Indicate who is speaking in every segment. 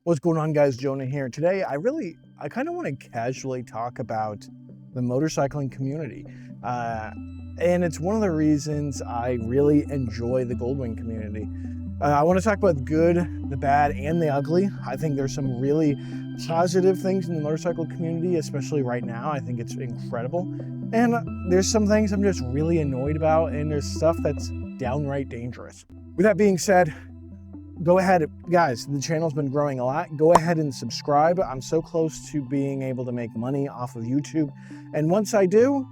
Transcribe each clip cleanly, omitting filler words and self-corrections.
Speaker 1: What's going on, guys? Jonah here. Today, I kind of want to casually talk about the motorcycling community. And it's one of the reasons I really enjoy the Goldwing community. I want to talk about the good, the bad, and the ugly. I think there's some really positive things in the motorcycle community, especially right now. I think it's incredible. And there's some things I'm just really annoyed about, and there's stuff that's downright dangerous. With that being said, go ahead, guys, the channel's been growing a lot. Go ahead and subscribe. I'm so close to being able to make money off of YouTube. And once I do,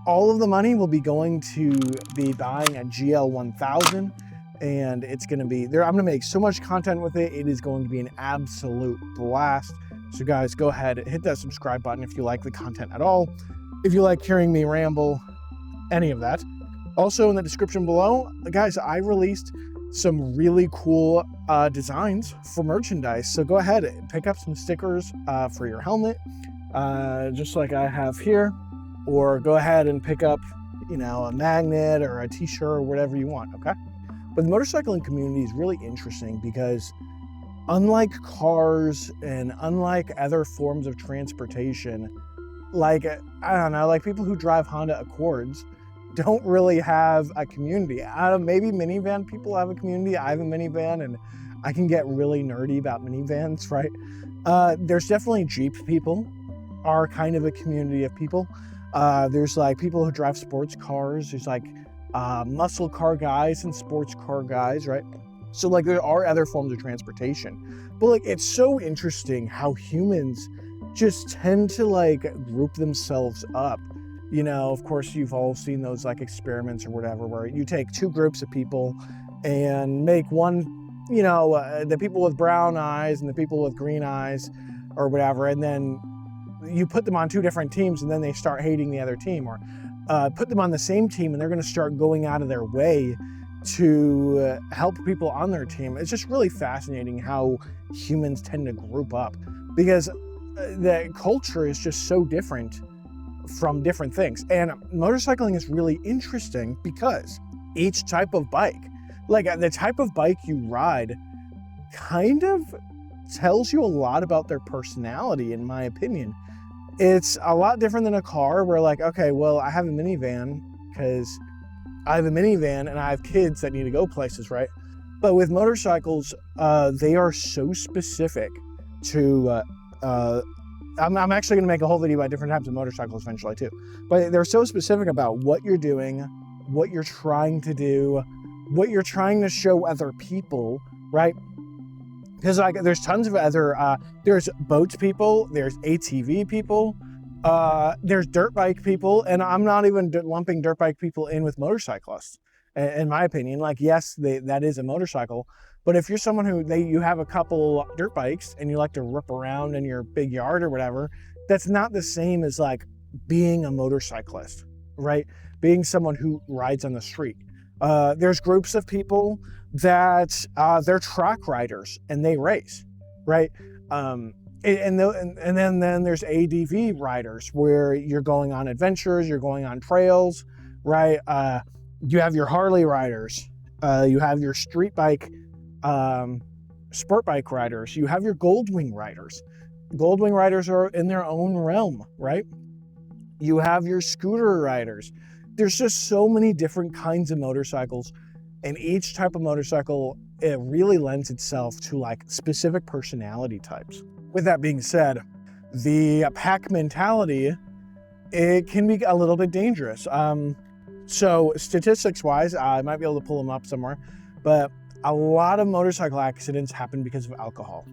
Speaker 1: all of the money will be going to be buying a GL1000. And it's going to be there. I'm going to make so much content with it. It is going to be an absolute blast. So guys, go ahead, hit that subscribe button if you like the content at all. If you like hearing me ramble, any of that. Also in the description below, guys, I released some really cool designs for merchandise. So go ahead, pick up some stickers for your helmet, just like I have here, or go ahead and pick up, a magnet or a t-shirt or whatever you want, okay? But the motorcycling community is really interesting because unlike cars and unlike other forms of transportation, like, I don't know, like people who drive Honda Accords don't really have a community. Maybe minivan people have a community. I have a minivan and I can get really nerdy about minivans, right? There's definitely Jeep people are kind of a community of people. There's like people who drive sports cars. There's like muscle car guys and sports car guys, right? So like there are other forms of transportation, but like it's so interesting how humans just tend to like group themselves up. Of course you've all seen those like experiments or whatever, where you take two groups of people and make one, the people with brown eyes and the people with green eyes or whatever, and then you put them on two different teams and then they start hating the other team, or put them on the same team and they're going to start going out of their way to help people on their team. It's just really fascinating how humans tend to group up because the culture is just so different from different things. And motorcycling is really interesting because each type of bike, like the type of bike you ride, kind of tells you a lot about their personality, in my opinion. It's a lot different than a car where like, okay, well, I have a minivan because I have a minivan and I have kids that need to go places, right? But with motorcycles, they are so specific to, I'm actually gonna make a whole video about different types of motorcycles eventually too. But they're so specific about what you're doing, what you're trying to do, what you're trying to show other people, right? Because like there's tons of other, there's boats people, there's ATV people, there's dirt bike people, and I'm not even lumping dirt bike people in with motorcyclists, in my opinion. Like, yes, that is a motorcycle, but if you're someone who, you have a couple dirt bikes and you like to rip around in your big yard or whatever, that's not the same as like being a motorcyclist, right? Being someone who rides on the street. There's groups of people that they're track riders and they race, right? And then there's ADV riders where you're going on adventures, you're going on trails, right? You have your Harley riders, you have your street bike, sport bike riders, you have your Goldwing riders. Goldwing riders are in their own realm, right? You have your scooter riders. There's just so many different kinds of motorcycles, and each type of motorcycle, it really lends itself to like specific personality types. With that being said, the pack mentality, it can be a little bit dangerous. So statistics wise, I might be able to pull them up somewhere, but a lot of motorcycle accidents happen because of alcohol.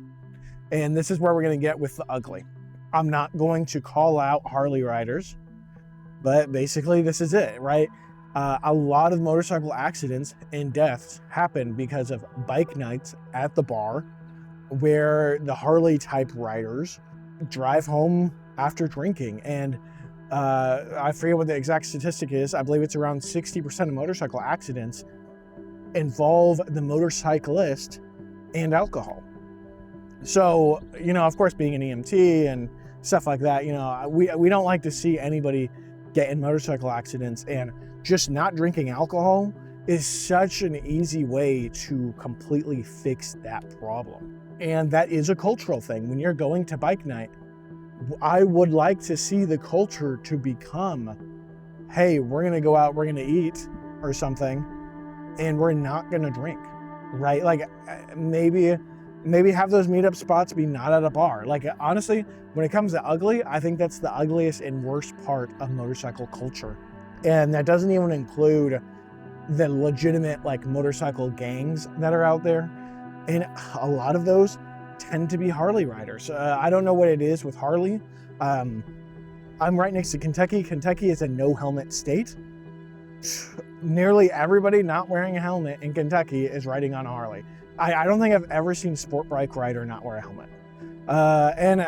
Speaker 1: And this is where we're going to get with the ugly. I'm not going to call out Harley riders, but basically this is it, right? A lot of motorcycle accidents and deaths happen because of bike nights at the bar where the Harley type riders drive home after drinking. And I forget what the exact statistic is. I believe it's around 60% of motorcycle accidents involve the motorcyclist and alcohol. So, of course, being an EMT and stuff like that, we don't like to see anybody get in motorcycle accidents, and just not drinking alcohol is such an easy way to completely fix that problem. And that is a cultural thing. When you're going to bike night, I would like to see the culture to become, hey, we're gonna go out, we're gonna eat or something, and we're not gonna drink, right? Like maybe have those meetup spots be not at a bar. Like honestly, when it comes to ugly, I think that's the ugliest and worst part of motorcycle culture. And that doesn't even include the legitimate like motorcycle gangs that are out there. And a lot of those tend to be Harley riders. I don't know what it is with Harley. I'm right next to Kentucky. Kentucky is a no helmet state. Nearly everybody not wearing a helmet in Kentucky is riding on a Harley. I don't think I've ever seen a sport bike rider not wear a helmet.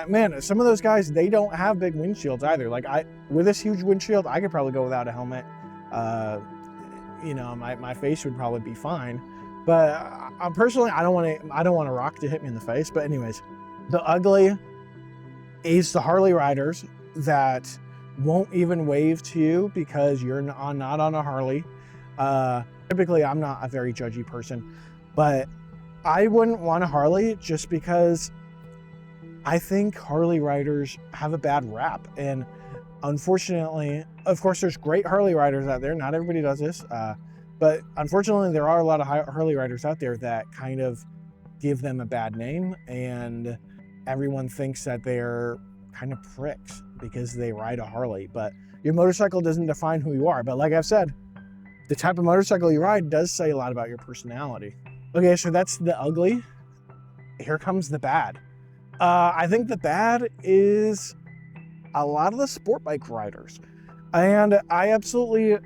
Speaker 1: Man, some of those guys, they don't have big windshields either. Like with this huge windshield, I could probably go without a helmet. My face would probably be fine. But personally, I don't want a rock to hit me in the face. But anyways, the ugly is the Harley riders that won't even wave to you because you're not on a Harley. Typically, I'm not a very judgy person, but I wouldn't want a Harley just because I think Harley riders have a bad rap. And unfortunately, of course, there's great Harley riders out there. Not everybody does this. But unfortunately, there are a lot of Harley riders out there that kind of give them a bad name, and everyone thinks that they're kind of pricks because they ride a Harley. But your motorcycle doesn't define who you are. But like I've said, the type of motorcycle you ride does say a lot about your personality. Okay, so that's the ugly. Here comes the bad. I think the bad is a lot of the sport bike riders. And I absolutely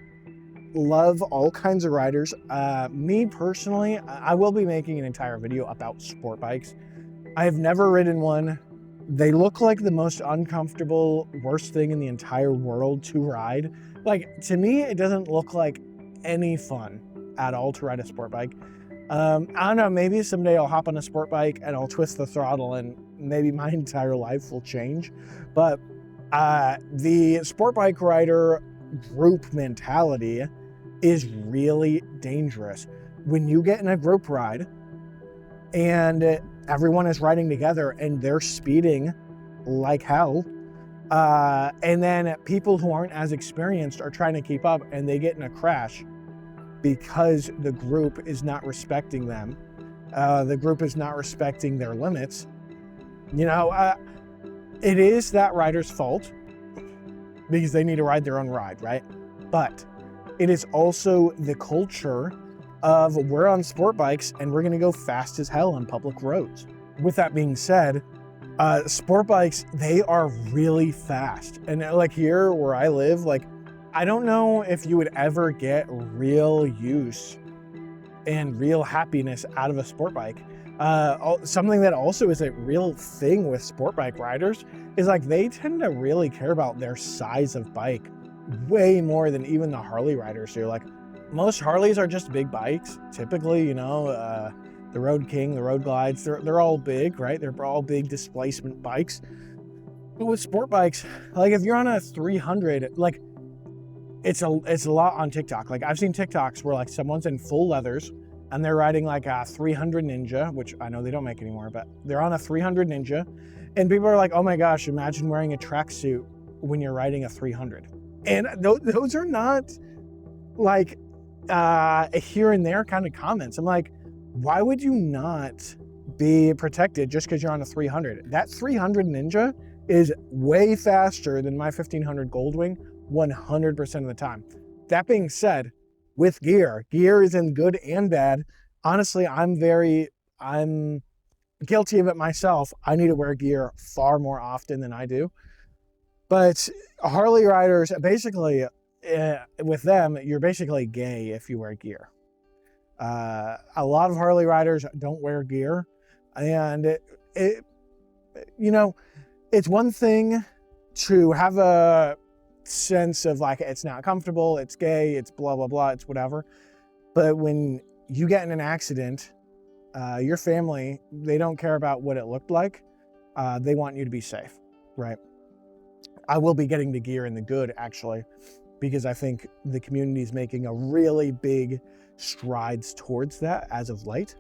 Speaker 1: love all kinds of riders. Me personally, I will be making an entire video about sport bikes. I have never ridden one. They look like the most uncomfortable, worst thing in the entire world to ride. Like, to me, it doesn't look like any fun at all to ride a sport bike. I don't know, maybe someday I'll hop on a sport bike and I'll twist the throttle and maybe my entire life will change. But the sport bike rider group mentality is really dangerous. When you get in a group ride and everyone is riding together and they're speeding like hell, and then people who aren't as experienced are trying to keep up and they get in a crash because the group is not respecting them. The group is not respecting their limits. It is that rider's fault because they need to ride their own ride, right? But it is also the culture of we're on sport bikes and we're gonna go fast as hell on public roads. With that being said, sport bikes, they are really fast. And like here where I live, like, I don't know if you would ever get real use and real happiness out of a sport bike. Something that also is a real thing with sport bike riders is like they tend to really care about their size of bike way more than even the Harley riders do. Like most Harleys are just big bikes, typically, the Road King, the Road Glides, they're all big, right? They're all big displacement bikes. But with sport bikes, like if you're on a 300, like it's a lot on TikTok. Like I've seen TikToks where like someone's in full leathers and they're riding like a 300 Ninja, which I know they don't make anymore, but they're on a 300 Ninja. And people are like, oh my gosh, imagine wearing a tracksuit when you're riding a 300. And those are not like here and there kind of comments. I'm like, why would you not be protected just because you're on a 300? That 300 Ninja is way faster than my 1500 Goldwing 100% of the time. That being said, with gear is in good and bad. Honestly, I'm guilty of it myself. I need to wear gear far more often than I do. But Harley riders, basically, with them, you're basically gay if you wear gear. A lot of Harley riders don't wear gear. And, it's one thing to have a sense of like, it's not comfortable, it's gay, it's blah, blah, blah, it's whatever. But when you get in an accident, your family, they don't care about what it looked like. They want you to be safe, right? I will be getting the gear in the good, actually, because I think the community is making a really big strides towards that as of late.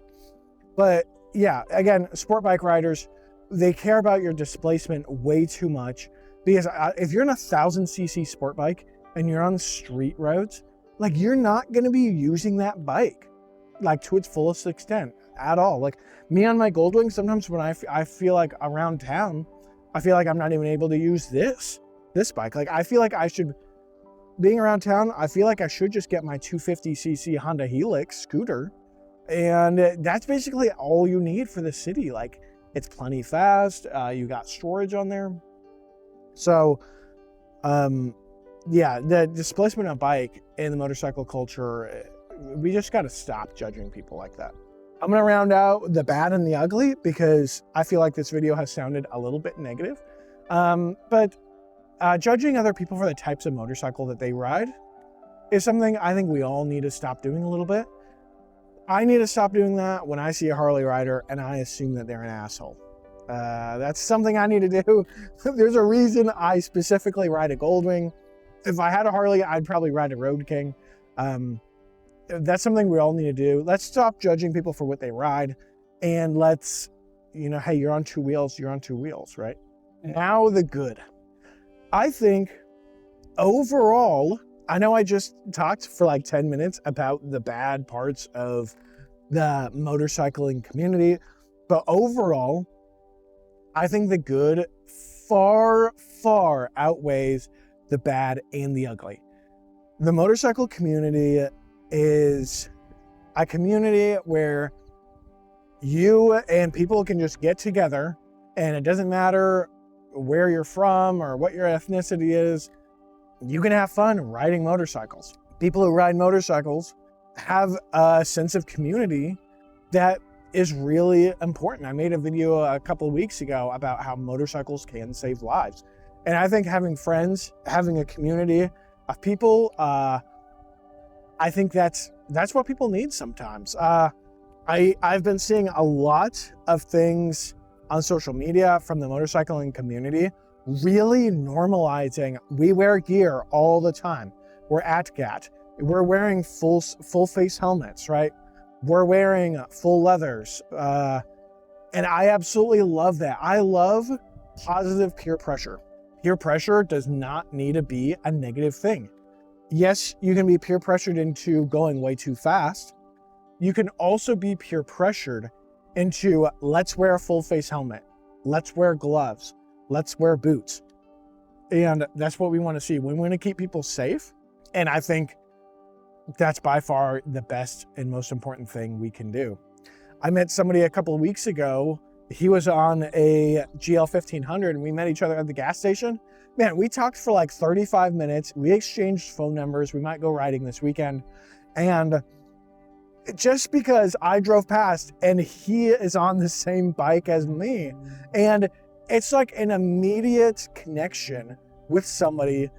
Speaker 1: But yeah, again, sport bike riders, they care about your displacement way too much, because if you're in a 1000cc sport bike and you're on street roads, like, you're not going to be using that bike like to its fullest extent at all. Like me on my Goldwing, sometimes when I feel like around town, I feel like I'm not even able to use this bike. Like, I feel like I should, being around town, I feel like I should just get my 250cc Honda Helix scooter. And that's basically all you need for the city. Like, it's plenty fast. You got storage on there. So, yeah, the displacement of bike in the motorcycle culture, we just got to stop judging people like that. I'm going to round out the bad and the ugly, because I feel like this video has sounded a little bit negative. But judging other people for the types of motorcycle that they ride is something I think we all need to stop doing a little bit. I need to stop doing that when I see a Harley rider and I assume that they're an asshole. That's something I need to do. There's a reason I specifically ride a Goldwing. If I had a Harley, I'd probably ride a Road King. That's something we all need to do. Let's stop judging people for what they ride, and let's, you know, hey, you're on two wheels, you're on two wheels, right? Now the good. I think overall, I know I just talked for like 10 minutes about the bad parts of the motorcycling community, but overall, I think the good far, far outweighs the bad and the ugly. The motorcycle community is a community where you and people can just get together, and it doesn't matter where you're from or what your ethnicity is. You can have fun riding motorcycles. People who ride motorcycles have a sense of community that is really important. I made a video a couple of weeks ago about how motorcycles can save lives. And I think having friends, having a community of people, I think that's what people need sometimes. I've been seeing a lot of things on social media from the motorcycling community really normalizing, we wear gear all the time. We're at GAT. We're wearing full face helmets, right? We're wearing full leathers. And I absolutely love that. I love positive peer pressure. Peer pressure does not need to be a negative thing. Yes, you can be peer pressured into going way too fast. You can also be peer pressured into, let's wear a full face helmet. Let's wear gloves. Let's wear boots. And that's what we want to see. We want to keep people safe. And I think that's by far the best and most important thing we can do. I met somebody a couple of weeks ago. He was on a GL 1500 and we met each other at the gas station. Man, we talked for like 35 minutes. We exchanged phone numbers. We might go riding this weekend. And just because I drove past and he is on the same bike as me, and it's like an immediate connection with somebody.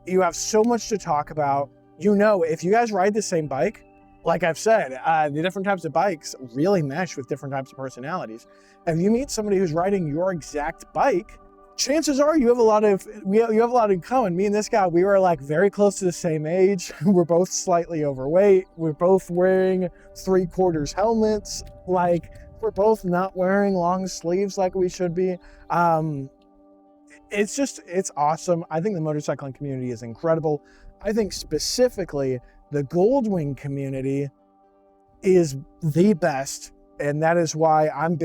Speaker 1: You have so much to talk about. You know, if you guys ride the same bike, like I've said, the different types of bikes really mesh with different types of personalities. If you meet somebody who's riding your exact bike, chances are you have a lot in common. Me and this guy, we were like very close to the same age. We're both slightly overweight. We're both wearing 3/4 helmets. Like, we're both not wearing long sleeves like we should be. It's awesome. I think the motorcycling community is incredible. I think specifically the Goldwing community is the best. And that is why I'm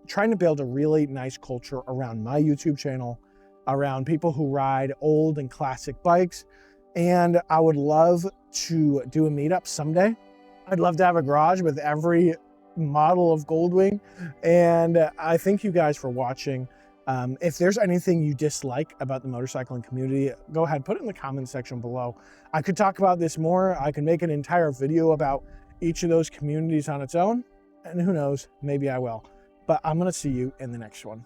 Speaker 1: trying to build a really nice culture around my YouTube channel, around people who ride old and classic bikes. And I would love to do a meetup someday. I'd love to have a garage with every model of Goldwing. And I thank you guys for watching. If there's anything you dislike about the motorcycling community, go ahead, put it in the comment section below. I could talk about this more. I could make an entire video about each of those communities on its own. And who knows, maybe I will. But I'm going to see you in the next one.